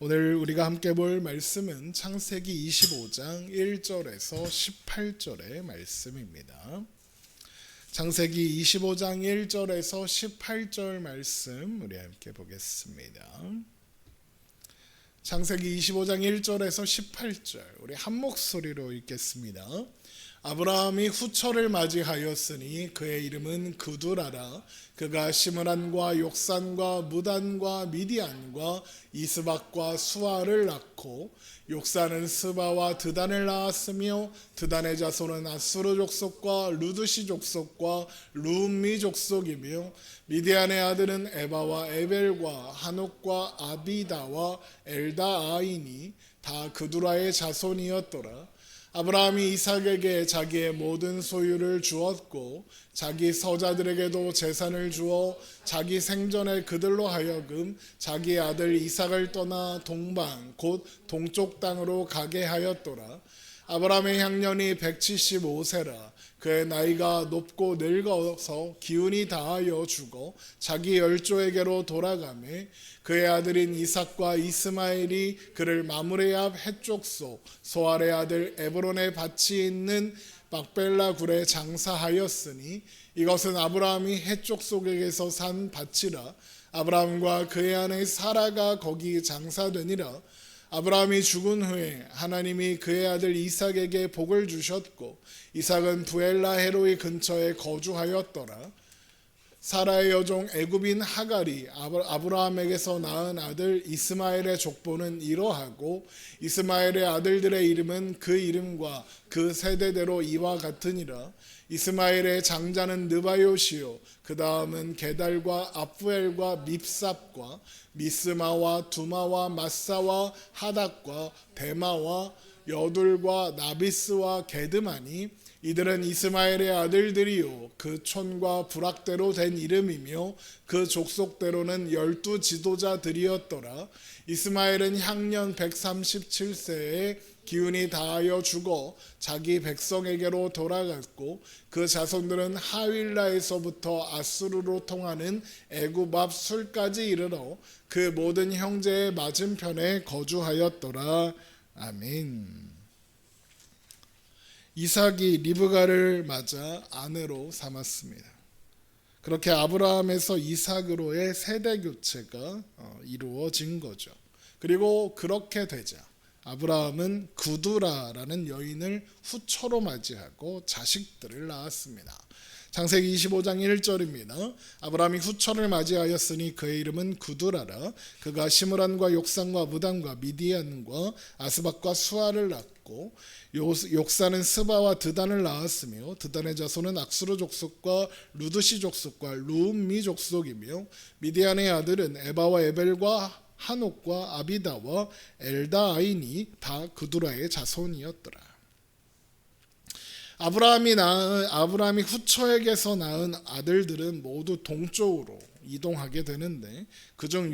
오늘 우리가 함께 볼 말씀은 창세기 25장 1절에서 18절의 말씀입니다. 창세기 25장 1절에서 18절 말씀 우리 함께 보겠습니다. 창세기 25장 1절에서 18절 우리 한 목소리로 읽겠습니다. 아브라함이 후처를 맞이하였으니 그의 이름은 그두라라. 그가 시므란과 욕산과 무단과 미디안과 이스박과 수아를 낳고 욕산은 스바와 드단을 낳았으며 드단의 자손은 아수르 족속과 루드시 족속과 루음미 족속이며 미디안의 아들은 에바와 에벨과 한옥과 아비다와 엘다아이니 다 그두라의 자손이었더라. 아브라함이 이삭에게 자기의 모든 소유를 주었고 자기 서자들에게도 재산을 주어 자기 생전에 그들로 하여금 자기 아들 이삭을 떠나 동방 곧 동쪽 땅으로 가게 하였더라. 아브라함의 향년이 175세라. 그의 나이가 높고 늙어서 기운이 다하여 죽어 자기 열조에게로 돌아가매 그의 아들인 이삭과 이스마엘이 그를 마므레 앞 해족속 소알의 아들 에브론의 밭이 있는 막벨라 굴에 장사하였으니 이것은 아브라함이 해족속에게서 산 밭이라. 아브라함과 그의 아내 사라가 거기 장사되니라. 아브라함이 죽은 후에 하나님이 그의 아들 이삭에게 복을 주셨고 이삭은 부엘라 헤로이 근처에 거주하였더라. 사라의 여종 애굽인 하갈이 아브라함에게서 낳은 아들 이스마엘의 족보는 이러하고 이스마엘의 아들들의 이름은 그 이름과 그 세대대로 이와 같으니라. 이스마엘의 장자는 느바요시요 그 다음은 게달과 아프엘과 밉삽과 미스마와 두마와 마사와 하닥과 데마와 여둘과 나비스와 게드마니 이들은 이스마엘의 아들들이요 그 촌과 부락대로 된 이름이며 그 족속대로는 12 지도자들이었더라. 이스마엘은 향년 137세에 기운이 다하여 죽어 자기 백성에게로 돌아갔고 그 자손들은 하윌라에서부터 아수르로 통하는 애굽 앞 술까지 이르러 그 모든 형제의 맞은편에 거주하였더라. 아멘. 이삭이 리브가를 맞아 아내로 삼았습니다. 그렇게 아브라함에서 이삭으로의 세대 교체가 이루어진 거죠. 그리고 그렇게 되자 아브라함은 그두라라는 여인을 후처로 맞이하고 자식들을 낳았습니다. 창세기 25장 1절입니다. 아브라함이 후처를 맞이하였으니 그의 이름은 그두라라. 그가 시므란과 욕산과 무단과 미디안과 아스박과 수아를 낳고 욕산은 스바와 드단을 낳았으며 드단의 자손은 악수르 족속과 루드시 족속과 루음미 족속이며 미디안의 아들은 에바와 에벨과 한옥과 아비다와 엘다아이니 다 그두라의 자손이었더라. 아브라함이 후처에게서 낳은 아들들은 모두 동쪽으로 이동하게 되는데 그중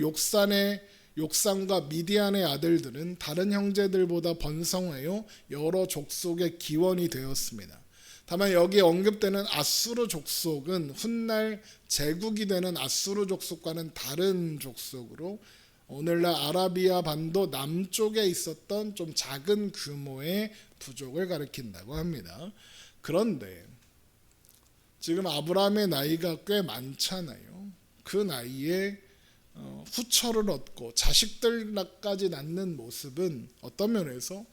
욕산과 미디안의 아들들은 다른 형제들보다 번성하여 여러 족속의 기원이 되었습니다. 다만 여기 언급되는 아수르 족속은 훗날 제국이 되는 아수르 족속과는 다른 족속으로 오늘날 아라비아 반도 남쪽에 있었던 좀 작은 규모의 부족을 가리킨다고 합니다. 그런데 지금 아브라함의 나이가 꽤 많잖아요. 그 나이에 후처를 얻고 자식들까지 낳는 모습은 어떤 면에서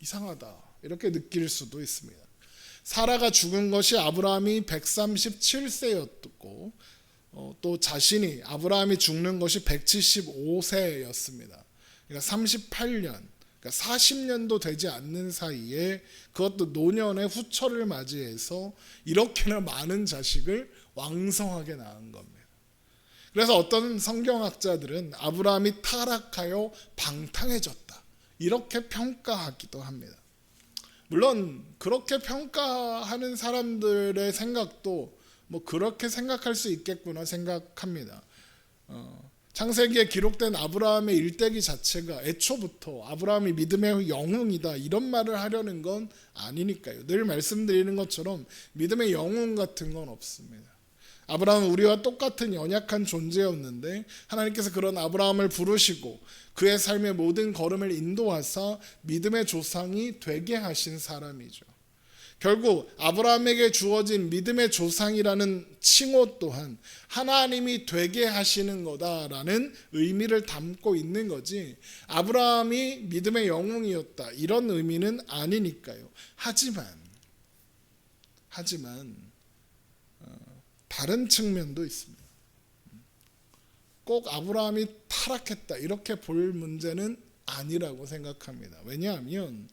이상하다 이렇게 느낄 수도 있습니다. 사라가 죽은 것이 아브라함이 137세였고 또 자신이 아브라함이 죽는 것이 175세였습니다. 그러니까 38년, 그러니까 40년도 되지 않는 사이에 그것도 노년의 후처를 맞이해서 이렇게나 많은 자식을 왕성하게 낳은 겁니다. 그래서 어떤 성경학자들은 아브라함이 타락하여 방탕해졌다 이렇게 평가하기도 합니다. 물론 그렇게 평가하는 사람들의 생각도 그렇게 생각할 수 있겠구나 생각합니다. 창세기에 기록된 아브라함의 일대기 자체가 애초부터 아브라함이 믿음의 영웅이다 이런 말을 하려는 건 아니니까요. 늘 말씀드리는 것처럼 믿음의 영웅 같은 건 없습니다. 아브라함은 우리와 똑같은 연약한 존재였는데 하나님께서 그런 아브라함을 부르시고 그의 삶의 모든 걸음을 인도하사 믿음의 조상이 되게 하신 사람이죠. 결국 아브라함에게 주어진 믿음의 조상이라는 칭호 또한 하나님이 되게 하시는 거다라는 의미를 담고 있는 거지, 아브라함이 믿음의 영웅이었다 이런 의미는 아니니까요. 하지만 다른 측면도 있습니다. 꼭 아브라함이 타락했다 이렇게 볼 문제는 아니라고 생각합니다. 왜냐하면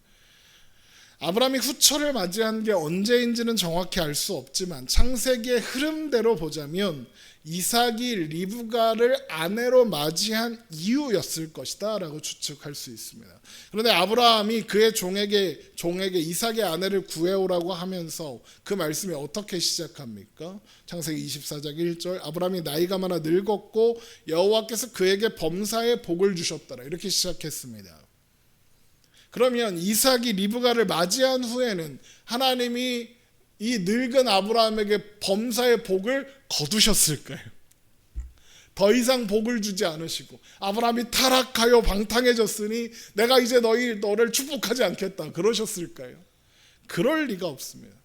아브라함이 후처를 맞이한 게 언제인지는 정확히 알 수 없지만 창세기의 흐름대로 보자면 이삭이 리브가를 아내로 맞이한 이유였을 것이다 라고 추측할 수 있습니다. 그런데 아브라함이 그의 종에게 이삭의 아내를 구해오라고 하면서 그 말씀이 어떻게 시작합니까? 창세기 24장 1절, 아브라함이 나이가 많아 늙었고 여호와께서 그에게 범사의 복을 주셨더라 이렇게 시작했습니다. 그러면 이삭이 리브가를 맞이한 후에는 하나님이 이 늙은 아브라함에게 범사의 복을 거두셨을까요? 더 이상 복을 주지 않으시고 아브라함이 타락하여 방탕해졌으니 내가 이제 너를 축복하지 않겠다 그러셨을까요? 그럴 리가 없습니다.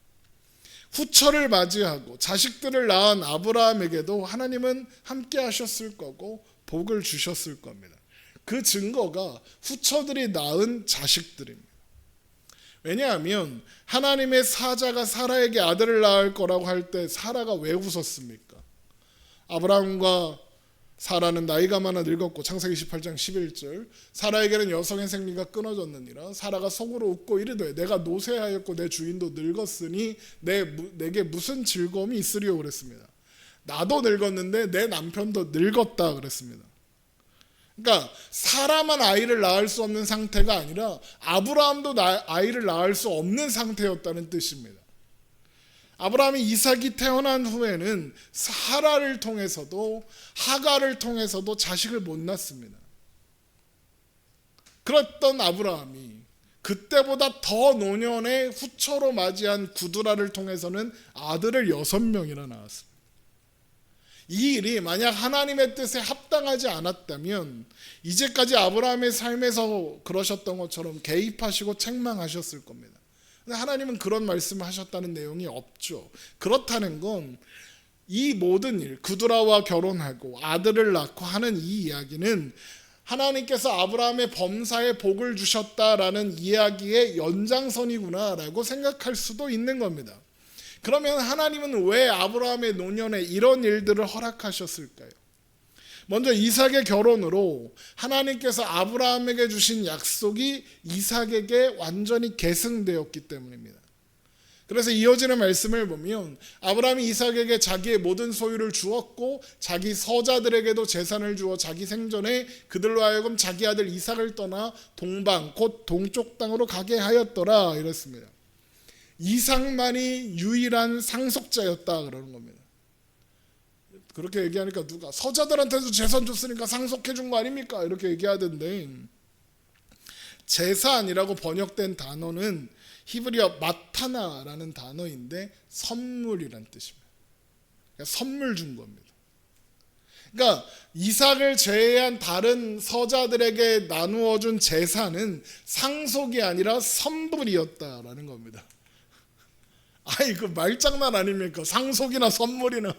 후처를 맞이하고 자식들을 낳은 아브라함에게도 하나님은 함께 하셨을 거고 복을 주셨을 겁니다. 그 증거가 후처들이 낳은 자식들입니다. 왜냐하면 하나님의 사자가 사라에게 아들을 낳을 거라고 할 때 사라가 왜 웃었습니까? 아브라함과 사라는 나이가 많아 늙었고 창세기 18장 11절, 사라에게는 여성의 생리가 끊어졌느니라. 사라가 속으로 웃고 이르되 내가 노쇠하였고 내 주인도 늙었으니 내게 무슨 즐거움이 있으리요 그랬습니다. 나도 늙었는데 내 남편도 늙었다 그랬습니다. 그러니까 사라만 아이를 낳을 수 없는 상태가 아니라 아브라함도 아이를 낳을 수 없는 상태였다는 뜻입니다. 아브라함이 이삭이 태어난 후에는 사라를 통해서도 하가를 통해서도 자식을 못 낳습니다. 그랬던 아브라함이 그때보다 더 노년의 후처로 맞이한 구두라를 통해서는 아들을 6명이나 낳았습니다. 이 일이 만약 하나님의 뜻에 합당하지 않았다면 이제까지 아브라함의 삶에서 그러셨던 것처럼 개입하시고 책망하셨을 겁니다. 근데 하나님은 그런 말씀을 하셨다는 내용이 없죠. 그렇다는 건 이 모든 일, 구두라와 결혼하고 아들을 낳고 하는 이 이야기는 하나님께서 아브라함의 범사에 복을 주셨다라는 이야기의 연장선이구나라고 생각할 수도 있는 겁니다. 그러면 하나님은 왜 아브라함의 노년에 이런 일들을 허락하셨을까요? 먼저 이삭의 결혼으로 하나님께서 아브라함에게 주신 약속이 이삭에게 완전히 계승되었기 때문입니다. 그래서 이어지는 말씀을 보면 아브라함이 이삭에게 자기의 모든 소유를 주었고 자기 서자들에게도 재산을 주어 자기 생전에 그들로 하여금 자기 아들 이삭을 떠나 동방 곧 동쪽 땅으로 가게 하였더라 이랬습니다. 이삭만이 유일한 상속자였다 그러는 겁니다. 그렇게 얘기하니까 누가 서자들한테도 재산 줬으니까 상속해 준 거 아닙니까? 이렇게 얘기하던데, 재산이라고 번역된 단어는 히브리어 마타나라는 단어인데 선물이란 뜻입니다. 그러니까 선물 준 겁니다. 그러니까 이삭을 제외한 다른 서자들에게 나누어 준 재산은 상속이 아니라 선불이었다라는 겁니다. 아이 그 말장난 아닙니까? 상속이나 선물이나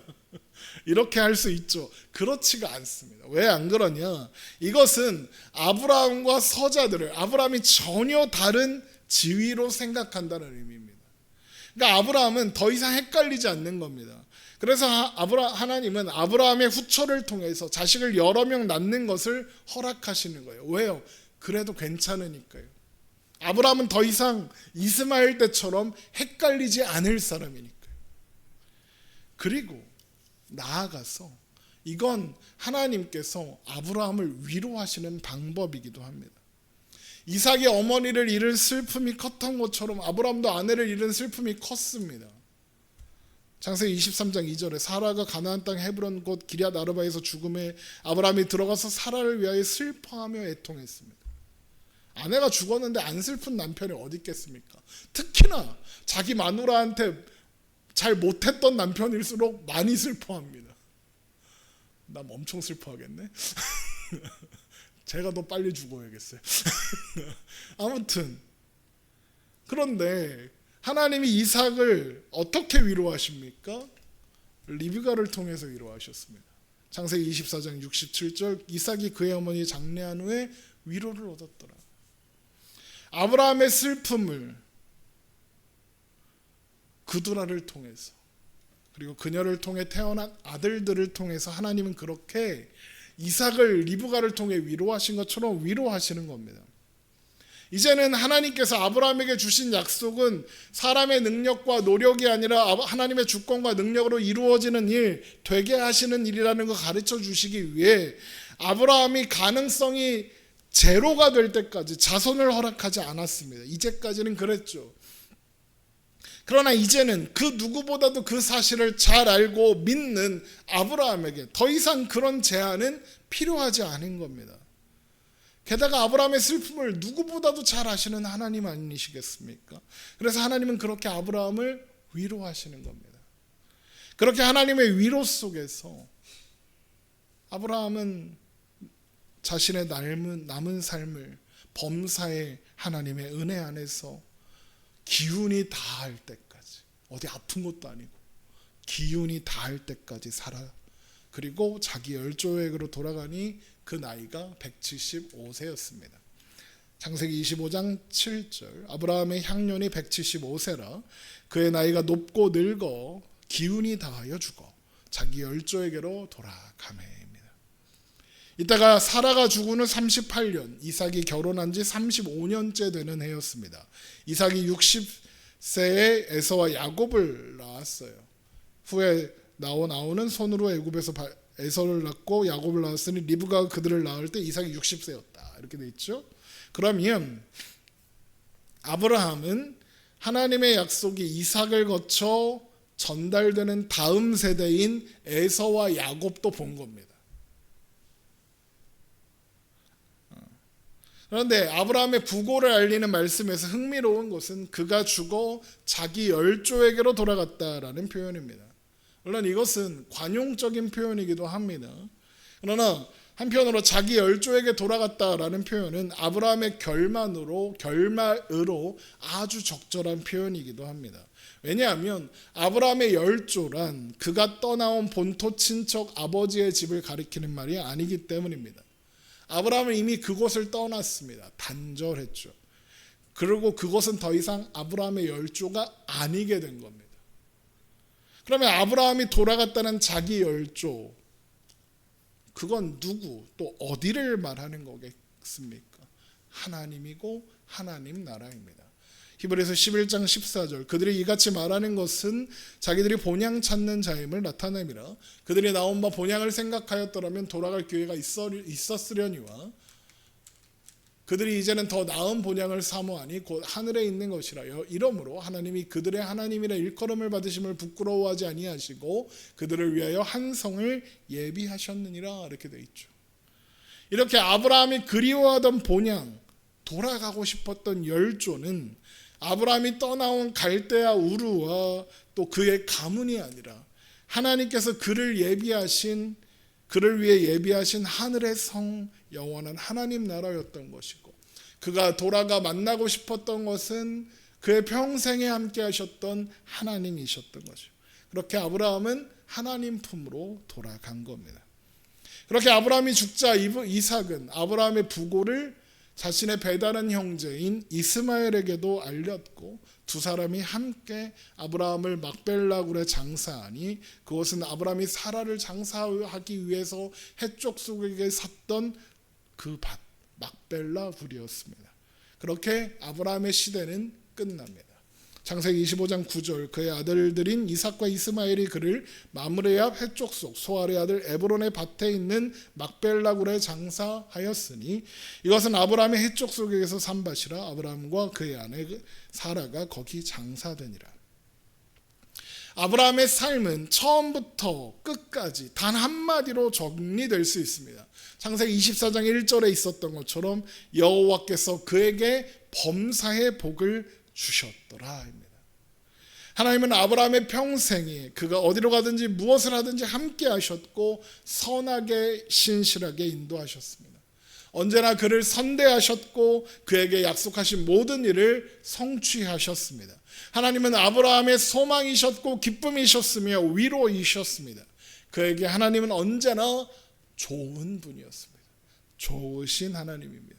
이렇게 할 수 있죠. 그렇지가 않습니다. 왜 안 그러냐? 이것은 아브라함과 서자들을 아브라함이 전혀 다른 지위로 생각한다는 의미입니다. 그러니까 아브라함은 더 이상 헷갈리지 않는 겁니다. 그래서 하나님은 아브라함의 후처를 통해서 자식을 여러 명 낳는 것을 허락하시는 거예요. 왜요? 그래도 괜찮으니까요. 아브라함은 더 이상 이스마엘 때처럼 헷갈리지 않을 사람이니까요. 그리고 나아가서 이건 하나님께서 아브라함을 위로하시는 방법이기도 합니다. 이삭이 어머니를 잃은 슬픔이 컸던 것처럼 아브라함도 아내를 잃은 슬픔이 컸습니다. 창세기 23장 2절에 사라가 가나안 땅 헤브론 곧 기럇 아르바에서 죽음에 아브라함이 들어가서 사라를 위하여 슬퍼하며 애통했습니다. 아내가 죽었는데 안 슬픈 남편이 어디 있겠습니까? 특히나 자기 마누라한테 잘 못했던 남편일수록 많이 슬퍼합니다. 나 엄청 슬퍼하겠네. 제가 더 빨리 죽어야겠어요. 아무튼 그런데 하나님이 이삭을 어떻게 위로하십니까? 리브가를 통해서 위로하셨습니다. 창세기 24장 67절, 이삭이 그의 어머니 장례한 후에 위로를 얻었더라. 아브라함의 슬픔을 그두라를 통해서, 그리고 그녀를 통해 태어난 아들들을 통해서 하나님은 그렇게 이삭을 리브가를 통해 위로하신 것처럼 위로하시는 겁니다. 이제는 하나님께서 아브라함에게 주신 약속은 사람의 능력과 노력이 아니라 하나님의 주권과 능력으로 이루어지는 일, 되게 하시는 일이라는 걸 가르쳐 주시기 위해 아브라함이 가능성이 제로가 될 때까지 자손을 허락하지 않았습니다. 이제까지는 그랬죠. 그러나 이제는 그 누구보다도 그 사실을 잘 알고 믿는 아브라함에게 더 이상 그런 제한은 필요하지 않은 겁니다. 게다가 아브라함의 슬픔을 누구보다도 잘 아시는 하나님 아니시겠습니까? 그래서 하나님은 그렇게 아브라함을 위로하시는 겁니다. 그렇게 하나님의 위로 속에서 아브라함은 자신의 남은 삶을 범사의 하나님의 은혜 안에서 기운이 다할 때까지, 어디 아픈 것도 아니고 기운이 다할 때까지 살아. 그리고 자기 열조액으로 돌아가니 그 나이가 175세였습니다. 창세기 25장 7절, 아브라함의 향년이 175세라 그의 나이가 높고 늙어 기운이 다하여 죽어 자기 열조에게로 돌아가매입니다. 이따가 사라가 죽은 후 38년, 이삭이 결혼한 지 35년째 되는 해였습니다. 이삭이 60세에 에서와 야곱을 낳았어요. 후에 나오는 손으로 애굽에서 에서를 낳고 야곱을 낳았으니 리브가가 그들을 낳을 때 이삭이 60세였다. 이렇게 돼 있죠. 그러면 아브라함은 하나님의 약속이 이삭을 거쳐 전달되는 다음 세대인 에서와 야곱도 본 겁니다. 그런데 아브라함의 부고를 알리는 말씀에서 흥미로운 것은 그가 죽어 자기 열조에게로 돌아갔다라는 표현입니다. 물론 이것은 관용적인 표현이기도 합니다. 그러나 한편으로 자기 열조에게 돌아갔다라는 표현은 아브라함의 결말으로 아주 적절한 표현이기도 합니다. 왜냐하면 아브라함의 열조란 그가 떠나온 본토 친척 아버지의 집을 가리키는 말이 아니기 때문입니다. 아브라함은 이미 그곳을 떠났습니다. 단절했죠. 그리고 그것은 더 이상 아브라함의 열조가 아니게 된 겁니다. 그러면 아브라함이 돌아갔다는 자기 열조, 그건 누구 또 어디를 말하는 거겠습니까? 하나님이고 하나님 나라입니다. 히브리서 11장 14절, 그들이 이같이 말하는 것은 자기들이 본향 찾는 자임을 나타내미라. 그들이 나온 바 본향을 생각하였더라면 돌아갈 기회가 있었으려니와 그들이 이제는 더 나은 본향을 사모하니 곧 하늘에 있는 것이라. 이러므로 하나님이 그들의 하나님이라 일컬음을 받으심을 부끄러워하지 아니하시고 그들을 위하여 한 성을 예비하셨느니라. 이렇게 돼 있죠. 이렇게 아브라함이 그리워하던 본향, 돌아가고 싶었던 열조는 아브라함이 떠나온 갈대아 우르와 또 그의 가문이 아니라 하나님께서 그를 위해 예비하신 하늘의 성, 영원한 하나님 나라였던 것이고, 그가 돌아가 만나고 싶었던 것은 그의 평생에 함께 하셨던 하나님이셨던 것이죠. 그렇게 아브라함은 하나님 품으로 돌아간 겁니다. 그렇게 아브라함이 죽자 이삭은 아브라함의 부고를 자신의 배다른 형제인 이스마엘에게도 알렸고, 두 사람이 함께 아브라함을 막벨라 굴에 장사하니 그것은 아브라함이 사라를 장사하기 위해서 해쪽 속에게 샀던 그 밭, 막벨라 굴이었습니다. 그렇게 아브라함의 시대는 끝납니다. 창세기 25장 9절, 그의 아들들인 이삭과 이스마엘이 그를 마므레 앞 해쪽 속 소알의 아들 에브론의 밭에 있는 막벨라 굴에 장사하였으니 이것은 아브라함의 해쪽 속에서 산 밭이라. 아브라함과 그의 아내 사라가 거기 장사되니라. 아브라함의 삶은 처음부터 끝까지 단 한마디로 정리될 수 있습니다. 창세기 24장 1절에 있었던 것처럼 여호와께서 그에게 범사의 복을 주셨더라. 하나님은 아브라함의 평생에 그가 어디로 가든지 무엇을 하든지 함께 하셨고 선하게 신실하게 인도하셨습니다. 언제나 그를 선대하셨고 그에게 약속하신 모든 일을 성취하셨습니다. 하나님은 아브라함의 소망이셨고 기쁨이셨으며 위로이셨습니다. 그에게 하나님은 언제나 좋은 분이었습니다. 좋으신 하나님입니다.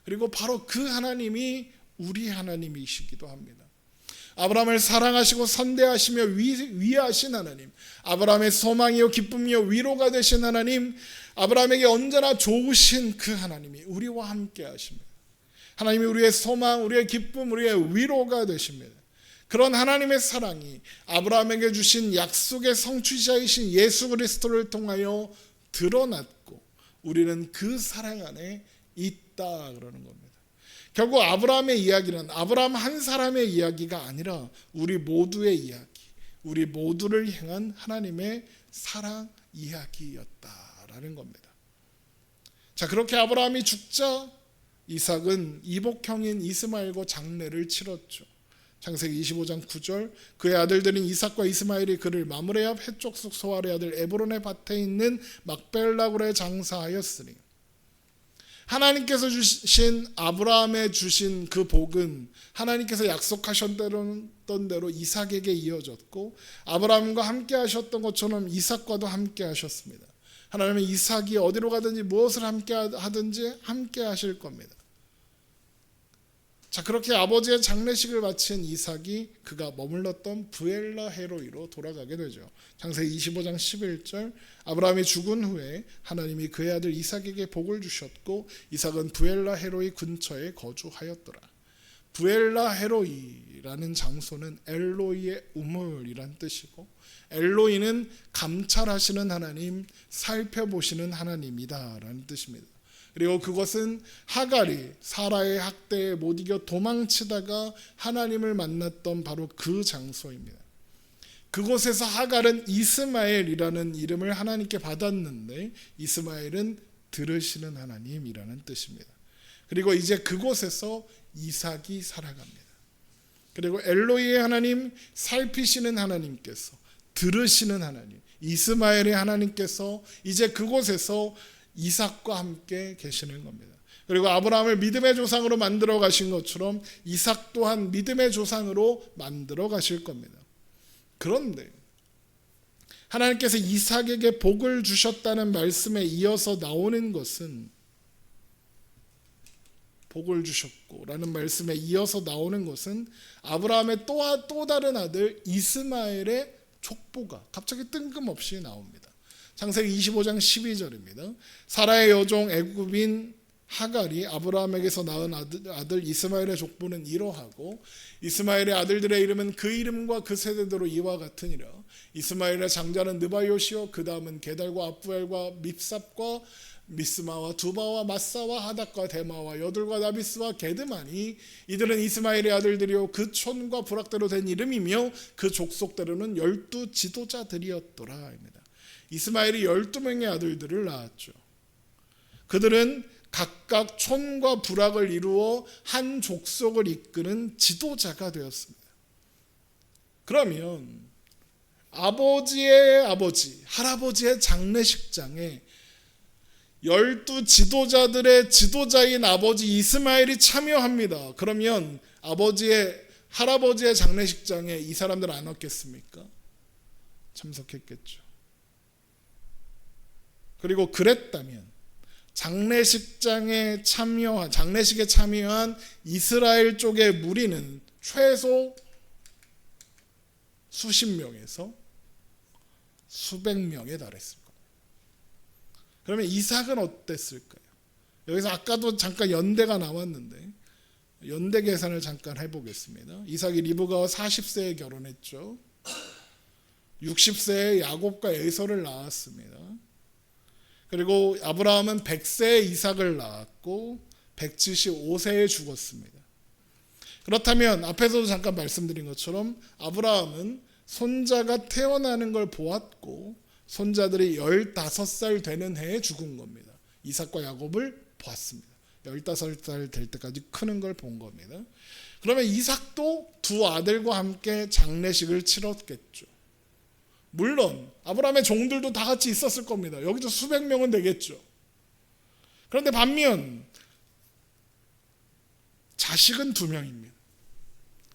그리고 바로 그 하나님이 우리 하나님이시기도 합니다. 아브라함을 사랑하시고 선대하시며 위하신 하나님, 아브라함의 소망이요 기쁨이요 위로가 되신 하나님, 아브라함에게 언제나 좋으신 그 하나님이 우리와 함께 하십니다. 하나님이 우리의 소망, 우리의 기쁨, 우리의 위로가 되십니다. 그런 하나님의 사랑이 아브라함에게 주신 약속의 성취자이신 예수 그리스도를 통하여 드러났고 우리는 그 사랑 안에 있다 그러는 겁니다. 결국 아브라함의 이야기는 아브라함 한 사람의 이야기가 아니라 우리 모두의 이야기, 우리 모두를 향한 하나님의 사랑 이야기였다라는 겁니다. 자, 그렇게 아브라함이 죽자 이삭은 이복형인 이스마엘과 장례를 치렀죠. 창세기 25장 9절, 그의 아들들인 이삭과 이스마엘이 그를 마므레 앞 해쪽 속 소알의 아들 에브론의 밭에 있는 막벨라굴에 장사하였으니, 하나님께서 주신 아브라함에 주신 그 복은 하나님께서 약속하셨던 대로 이삭에게 이어졌고 아브라함과 함께 하셨던 것처럼 이삭과도 함께 하셨습니다. 하나님은 이삭이 어디로 가든지 무엇을 함께 하든지 함께 하실 겁니다. 자, 그렇게 아버지의 장례식을 마친 이삭이 그가 머물렀던 부엘라 헤로이로 돌아가게 되죠. 창세기 25장 11절, 아브라함이 죽은 후에 하나님이 그의 아들 이삭에게 복을 주셨고 이삭은 부엘라 헤로이 근처에 거주하였더라. 부엘라 헤로이라는 장소는 엘로이의 우물이란 뜻이고, 엘로이는 감찰하시는 하나님, 살펴보시는 하나님이다라는 뜻입니다. 그리고 그것은 하갈이 사라의 학대에 못 이겨 도망치다가 하나님을 만났던 바로 그 장소입니다. 그곳에서 하갈은 이스마엘이라는 이름을 하나님께 받았는데 이스마엘은 들으시는 하나님이라는 뜻입니다. 그리고 이제 그곳에서 이삭이 살아갑니다. 그리고 엘로이의 하나님, 살피시는 하나님께서, 들으시는 하나님, 이스마엘의 하나님께서 이제 그곳에서 이삭과 함께 계시는 겁니다. 그리고 아브라함을 믿음의 조상으로 만들어 가신 것처럼 이삭 또한 믿음의 조상으로 만들어 가실 겁니다. 그런데 하나님께서 이삭에게 복을 주셨다는 말씀에 이어서 나오는 것은, 복을 주셨고 라는 말씀에 이어서 나오는 것은 아브라함의 또 다른 아들 이스마엘의 족보가 갑자기 뜬금없이 나옵니다. 창세기 25장 12절입니다. 사라의 여종 애굽인 하갈이 아브라함에게서 낳은 아들 이스마엘의 족보는 이러하고 이스마엘의 아들들의 이름은 그 이름과 그 세대대로 이와 같으니라. 이스마엘의 장자는 느바요시요 그 다음은 게달과 압부엘과 밉삽과 미스마와 두바와 마사와 하닥과 데마와 여둘과 나비스와 게드마니 이들은 이스마엘의 아들들이요 그 촌과 부락대로 된 이름이며 그 족속대로는 12 지도자들이었더라. 이스마엘이 12명의 아들들을 낳았죠. 그들은 각각 촌과 부락을 이루어 한 족속을 이끄는 지도자가 되었습니다. 그러면 아버지의 아버지, 할아버지의 장례식장에 12 지도자들의 지도자인 아버지 이스마엘이 참여합니다. 그러면 할아버지의 장례식장에 이 사람들 안 왔겠습니까? 참석했겠죠. 그리고 그랬다면 장례식에 참여한 이스라엘 쪽의 무리는 최소 수십 명에서 수백 명에 달했을 거예요. 그러면 이삭은 어땠을까요? 여기서 아까도 잠깐 연대가 나왔는데 연대 계산을 잠깐 해보겠습니다. 이삭이 리브가와 40세에 결혼했죠. 60세에 야곱과 에서를 낳았습니다. 그리고 아브라함은 100세에 이삭을 낳았고 175세에 죽었습니다. 그렇다면 앞에서도 잠깐 말씀드린 것처럼 아브라함은 손자가 태어나는 걸 보았고 손자들이 15살 되는 해에 죽은 겁니다. 이삭과 야곱을 보았습니다. 15살 될 때까지 크는 걸 본 겁니다. 그러면 이삭도 두 아들과 함께 장례식을 치렀겠죠. 물론 아브라함의 종들도 다 같이 있었을 겁니다. 여기서 수백 명은 되겠죠. 그런데 반면 자식은 2명입니다.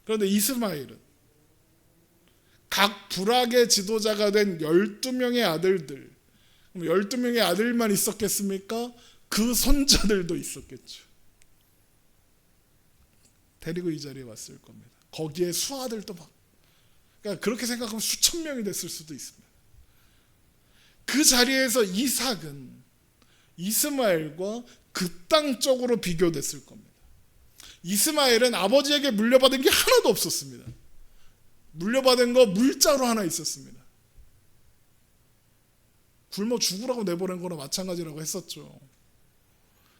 그런데 이스마엘은 각 부락의 지도자가 된 12명의 아들들, 12명의 아들만 있었겠습니까? 그 손자들도 있었겠죠. 데리고 이 자리에 왔을 겁니다. 거기에 수아들도 막, 그러니까 그렇게 생각하면 수천 명이 됐을 수도 있습니다. 그 자리에서 이삭은 이스마엘과 극단적으로 비교됐을 겁니다. 이스마엘은 아버지에게 물려받은 게 하나도 없었습니다. 물려받은 거 물자로 하나 있었습니다. 굶어 죽으라고 내보낸 거나 마찬가지라고 했었죠.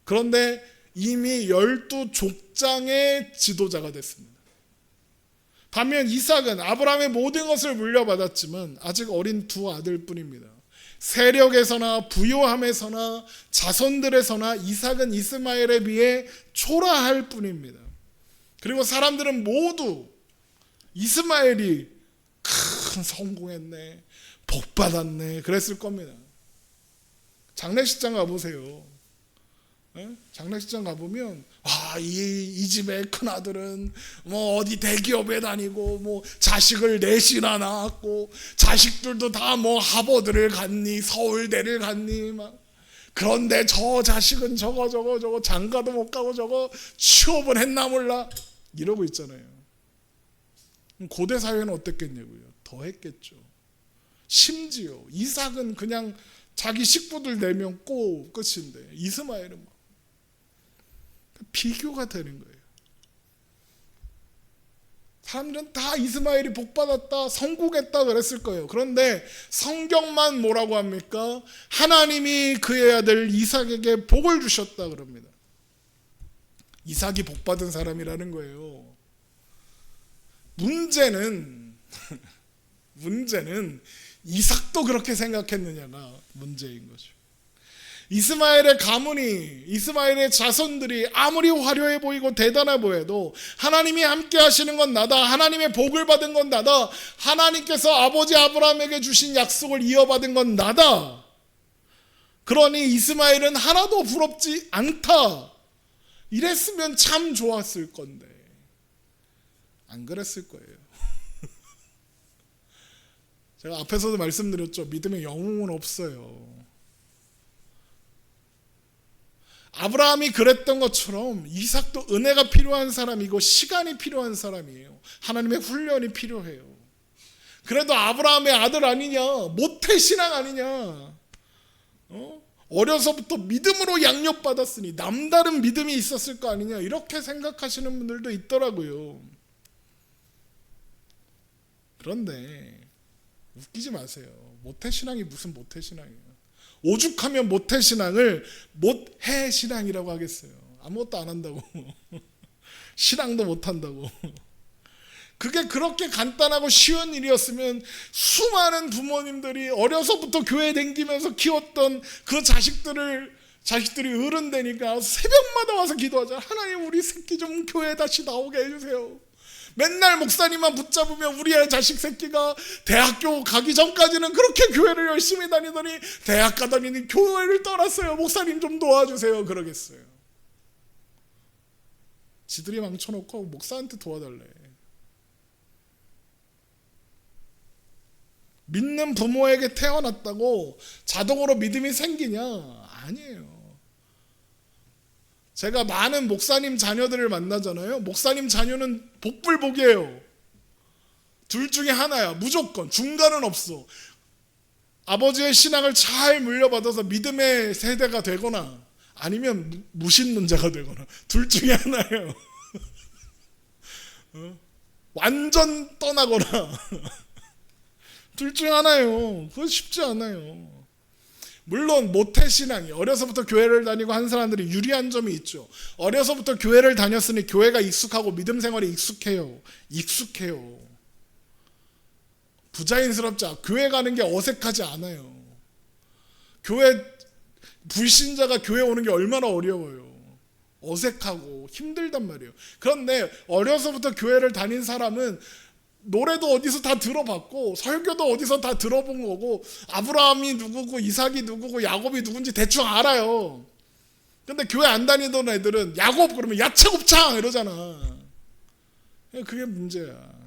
그런데 이미 12족장의 지도자가 됐습니다. 반면 이삭은 아브라함의 모든 것을 물려받았지만 아직 어린 2 아들뿐입니다. 세력에서나 부요함에서나 자손들에서나 이삭은 이스마엘에 비해 초라할 뿐입니다. 그리고 사람들은 모두 이스마엘이 큰 성공했네, 복받았네 그랬을 겁니다. 장례식장 가보세요. 장례식장 가보면 이 집의 큰아들은 뭐 어디 대기업에 다니고 뭐 자식을 4이나 낳았고 자식들도 다 뭐 하버드를 갔니 서울대를 갔니 막 그런데 저 자식은 저거 장가도 못 가고 저거 취업을 했나 몰라 이러고 있잖아요. 고대 사회는 어땠겠냐고요. 더 했겠죠. 심지어 이삭은 그냥 자기 식구들 4명 꼬 끝인데 이스마엘은 막 비교가 되는 거예요. 사람들은 다 이스마엘이 복받았다, 성공했다 그랬을 거예요. 그런데 성경만 뭐라고 합니까? 하나님이 그의 아들 이삭에게 복을 주셨다 그럽니다. 이삭이 복받은 사람이라는 거예요. 문제는 이삭도 그렇게 생각했느냐가 문제인 거죠. 이스마엘의 가문이, 이스마엘의 자손들이 아무리 화려해 보이고 대단해 보여도 하나님이 함께 하시는 건 나다, 하나님의 복을 받은 건 나다, 하나님께서 아버지 아브라함에게 주신 약속을 이어받은 건 나다. 그러니 이스마엘은 하나도 부럽지 않다. 이랬으면 참 좋았을 건데 안 그랬을 거예요. 제가 앞에서도 말씀드렸죠. 믿음의 영웅은 없어요. 아브라함이 그랬던 것처럼 이삭도 은혜가 필요한 사람이고 시간이 필요한 사람이에요. 하나님의 훈련이 필요해요. 그래도 아브라함의 아들 아니냐, 모태신앙 아니냐, 어려서부터 믿음으로 양육받았으니 남다른 믿음이 있었을 거 아니냐 이렇게 생각하시는 분들도 있더라고요. 그런데 웃기지 마세요. 모태신앙이 무슨 모태신앙이에요. 오죽하면 모태신앙을 못해신앙이라고 하겠어요. 아무것도 안 한다고. 신앙도 못한다고. 그게 그렇게 간단하고 쉬운 일이었으면 수많은 부모님들이 어려서부터 교회 다니면서 키웠던 그 자식들이 어른 되니까 새벽마다 와서 기도하자. 하나님 우리 새끼 좀 교회에 다시 나오게 해주세요. 맨날 목사님만 붙잡으면 우리 애 자식 새끼가 대학교 가기 전까지는 그렇게 교회를 열심히 다니더니 대학 가더니 교회를 떠났어요. 목사님 좀 도와주세요. 그러겠어요. 지들이 망쳐놓고 목사한테 도와달래. 믿는 부모에게 태어났다고 자동으로 믿음이 생기냐? 아니에요. 제가 많은 목사님 자녀들을 만나잖아요. 목사님 자녀는 복불복이에요. 둘 중에 하나야. 무조건. 중간은 없어. 아버지의 신앙을 잘 물려받아서 믿음의 세대가 되거나 아니면 무신론자가 되거나 둘 중에 하나예요. 완전 떠나거나 둘 중에 하나예요. 그건 쉽지 않아요. 물론 모태신앙이 어려서부터 교회를 다니고 한 사람들이 유리한 점이 있죠. 어려서부터 교회를 다녔으니 교회가 익숙하고 믿음 생활이 익숙해요. 부자연스럽지 않아. 교회 가는 게 어색하지 않아요. 불신자가 교회 오는 게 얼마나 어려워요. 어색하고 힘들단 말이에요. 그런데 어려서부터 교회를 다닌 사람은 노래도 어디서 다 들어봤고 설교도 어디서 다 들어본 거고 아브라함이 누구고 이삭이 누구고 야곱이 누군지 대충 알아요. 근데 교회 안 다니던 애들은 야곱 그러면 야채곱창 이러잖아. 그게 문제야.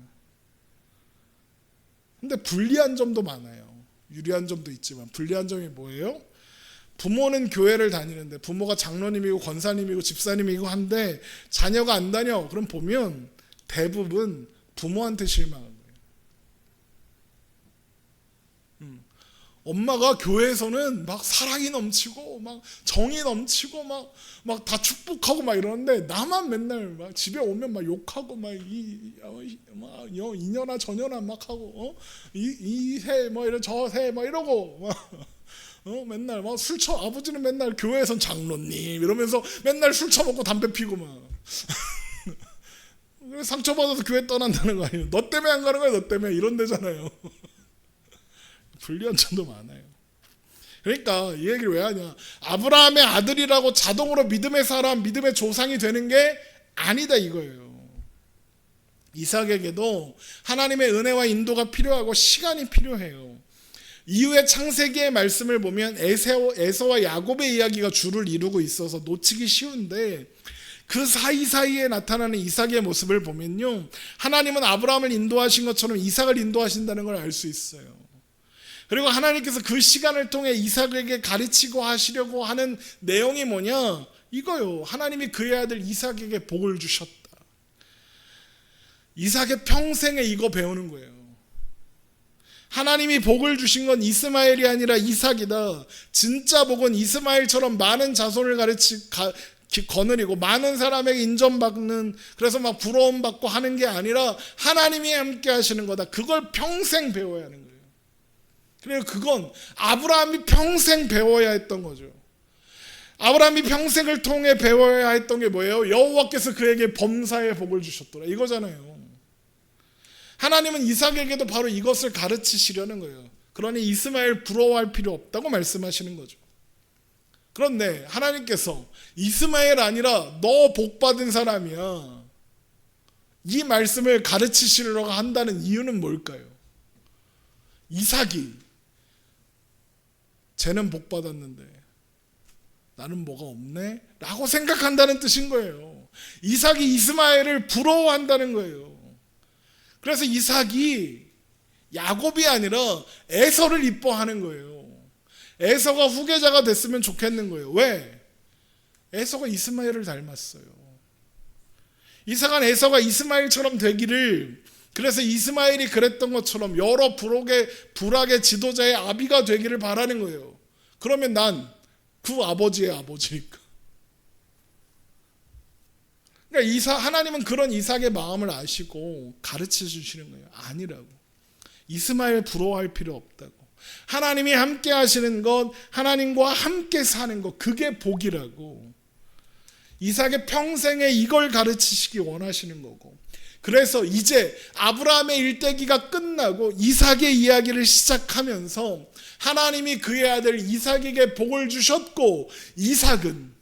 근데 불리한 점도 많아요. 유리한 점도 있지만 불리한 점이 뭐예요? 부모는 교회를 다니는데 부모가 장로님이고 권사님이고 집사님이고 한데 자녀가 안 다녀. 그럼 보면 대부분 부모한테 실망한 거예요. 엄마가 교회에서는 막 사랑이 넘치고 막 정이 넘치고 막 다 축복하고 막 이러는데 나만 맨날 막 집에 오면 막 욕하고 막 이년아 저년아 막 하고 이해 뭐 이런 저해 막 이러고 막 맨날 막 술 쳐. 아버지는 맨날 교회에선 장로님 이러면서 맨날 술 처먹고 담배 피고 막 상처받아서 교회 떠난다는 거 아니에요. 너 때문에 안 가는 거야. 너 때문에 이런 데잖아요. 불리한 점도 많아요. 그러니까 이 얘기를 왜 하냐, 아브라함의 아들이라고 자동으로 믿음의 사람, 믿음의 조상이 되는 게 아니다 이거예요. 이삭에게도 하나님의 은혜와 인도가 필요하고 시간이 필요해요. 이후에 창세기의 말씀을 보면 에서와 야곱의 이야기가 줄을 이루고 있어서 놓치기 쉬운데 그 사이사이에 나타나는 이삭의 모습을 보면요, 하나님은 아브라함을 인도하신 것처럼 이삭을 인도하신다는 걸 알 수 있어요. 그리고 하나님께서 그 시간을 통해 이삭에게 가르치고 하시려고 하는 내용이 뭐냐, 이거요. 하나님이 그의 아들 이삭에게 복을 주셨다. 이삭의 평생에 이거 배우는 거예요. 하나님이 복을 주신 건 이스마엘이 아니라 이삭이다. 진짜 복은 이스마엘처럼 많은 자손을 거느리고 많은 사람에게 인정받는, 그래서 막 부러움받고 하는 게 아니라 하나님이 함께 하시는 거다. 그걸 평생 배워야 하는 거예요. 그리고 그건 아브라함이 평생 배워야 했던 거죠. 아브라함이 평생을 통해 배워야 했던 게 뭐예요? 여호와께서 그에게 범사의 복을 주셨더라 이거잖아요. 하나님은 이삭에게도 바로 이것을 가르치시려는 거예요. 그러니 이스마엘 부러워할 필요 없다고 말씀하시는 거죠. 그런데 하나님께서 이스마엘 아니라 너 복받은 사람이야, 이 말씀을 가르치시려고 한다는 이유는 뭘까요? 이삭이 쟤는 복받았는데 나는 뭐가 없네? 라고 생각한다는 뜻인 거예요. 이삭이 이스마엘을 부러워한다는 거예요. 그래서 이삭이 야곱이 아니라 에서를 이뻐하는 거예요. 에서가 후계자가 됐으면 좋겠는 거예요. 왜? 에서가 이스마엘을 닮았어요. 이삭은 에서가 이스마엘처럼 되기를, 그래서 이스마엘이 그랬던 것처럼 여러 부락의 지도자의 아비가 되기를 바라는 거예요. 그러면 난 그 아버지의 아버지니까. 그러니까 하나님은 그런 이삭의 마음을 아시고 가르쳐 주시는 거예요. 아니라고. 이스마엘 부러워할 필요 없다고. 하나님이 함께 하시는 것, 하나님과 함께 사는 것, 그게 복이라고. 이삭의 평생에 이걸 가르치시기 원하시는 거고. 그래서 이제 아브라함의 일대기가 끝나고 이삭의 이야기를 시작하면서 하나님이 그의 아들 이삭에게 복을 주셨고, 이삭은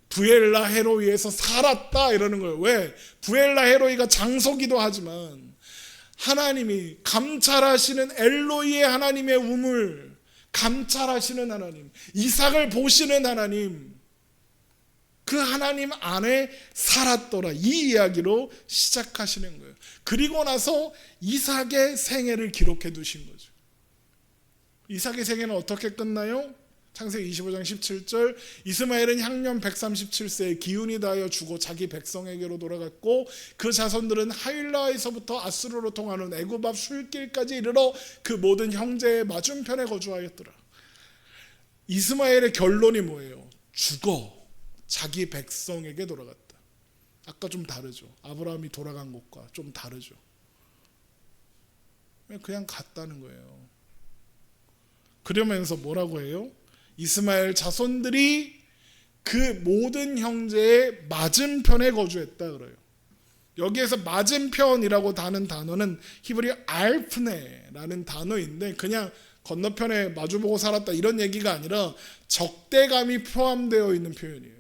부엘라 헤로이에서 살았다 이러는 거예요. 왜? 부엘라 헤로이가 장소기도 하지만 하나님이 감찰하시는 엘로이의 하나님의 우물, 감찰하시는 하나님, 이삭을 보시는 하나님, 그 하나님 안에 살았더라, 이 이야기로 시작하시는 거예요. 그리고 나서 이삭의 생애를 기록해 두신 거죠. 이삭의 생애는 어떻게 끝나요? 창세기 25장 17절, 이스마엘은 향년 137세에 기운이 다하여 죽어 자기 백성에게로 돌아갔고 그 자손들은 하윌라에서부터 아수르로 통하는 애굽 앞 술길까지 이르러 그 모든 형제의 맞은편에 거주하였더라. 이스마엘의 결론이 뭐예요? 죽어 자기 백성에게 돌아갔다. 아까 좀 다르죠. 아브라함이 돌아간 것과 좀 다르죠. 그냥 갔다는 거예요. 그러면서 뭐라고 해요? 이스마엘 자손들이 그 모든 형제의 맞은편에 거주했다 그래요. 여기에서 맞은편이라고 하는 단어는 히브리 알프네라는 단어인데 그냥 건너편에 마주보고 살았다 이런 얘기가 아니라 적대감이 포함되어 있는 표현이에요.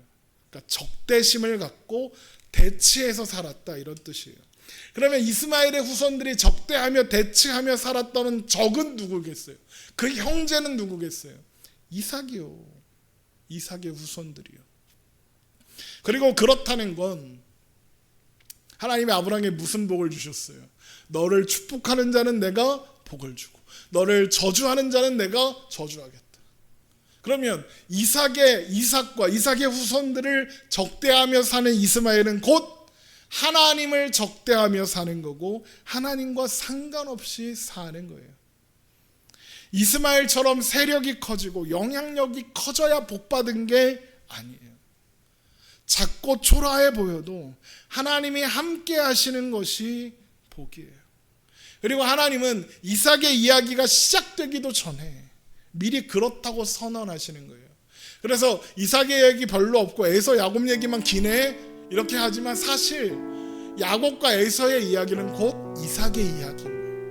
그러니까 그러니까 적대심을 갖고 대치해서 살았다 이런 뜻이에요. 그러면 이스마엘의 후손들이 적대하며 대치하며 살았던 적은 누구겠어요? 그 형제는 누구겠어요? 이삭이요. 이삭의 후손들이요. 그리고 그렇다는 건 하나님이 아브라함에게 무슨 복을 주셨어요? 너를 축복하는 자는 내가 복을 주고 너를 저주하는 자는 내가 저주하겠다. 그러면 이삭과 이삭의 후손들을 적대하며 사는 이스마엘은 곧 하나님을 적대하며 사는 거고 하나님과 상관없이 사는 거예요. 이스마엘처럼 세력이 커지고 영향력이 커져야 복받은 게 아니에요. 작고 초라해 보여도 하나님이 함께 하시는 것이 복이에요. 그리고 하나님은 이삭의 이야기가 시작되기도 전에 미리 그렇다고 선언하시는 거예요. 그래서 이삭의 얘기 별로 없고 에서 야곱 얘기만 기네 이렇게 하지만 사실 야곱과 에서의 이야기는 곧 이삭의 이야기인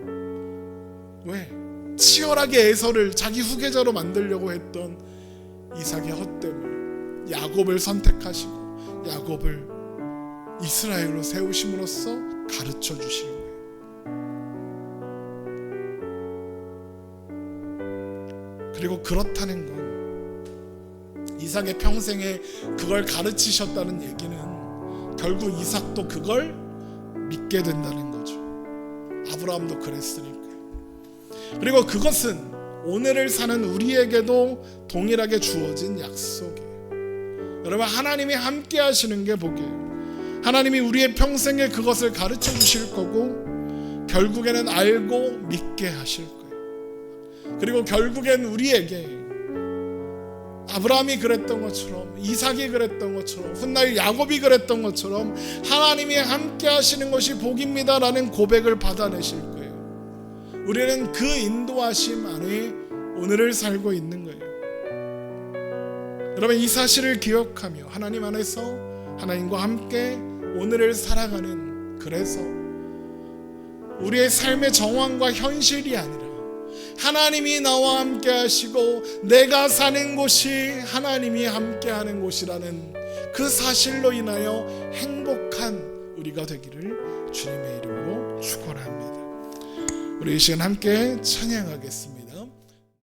거예요. 왜? 치열하게 에서를 자기 후계자로 만들려고 했던 이삭의 헛됨을 야곱을 선택하시고 야곱을 이스라엘로 세우심으로써 가르쳐 주시는 거예요. 그리고 그렇다는 건 이삭의 평생에 그걸 가르치셨다는 얘기는 결국 이삭도 그걸 믿게 된다는 거죠. 아브라함도 그랬으니까. 그리고 그것은 오늘을 사는 우리에게도 동일하게 주어진 약속이에요. 여러분, 하나님이 함께 하시는 게 복이에요. 하나님이 우리의 평생에 그것을 가르쳐 주실 거고 결국에는 알고 믿게 하실 거예요. 그리고 결국엔 우리에게 아브라함이 그랬던 것처럼 이삭이 그랬던 것처럼 훗날 야곱이 그랬던 것처럼 하나님이 함께 하시는 것이 복입니다라는 고백을 받아내실 거예요. 우리는 그 인도하심 안에 오늘을 살고 있는 거예요. 여러분, 이 사실을 기억하며 하나님 안에서 하나님과 함께 오늘을 살아가는, 그래서 우리의 삶의 정황과 현실이 아니라 하나님이 나와 함께 하시고 내가 사는 곳이 하나님이 함께 하는 곳이라는 그 사실로 인하여 행복한 우리가 되기를 주님의 이름으로 축원합니다. 우리 이 시간 함께 찬양하겠습니다.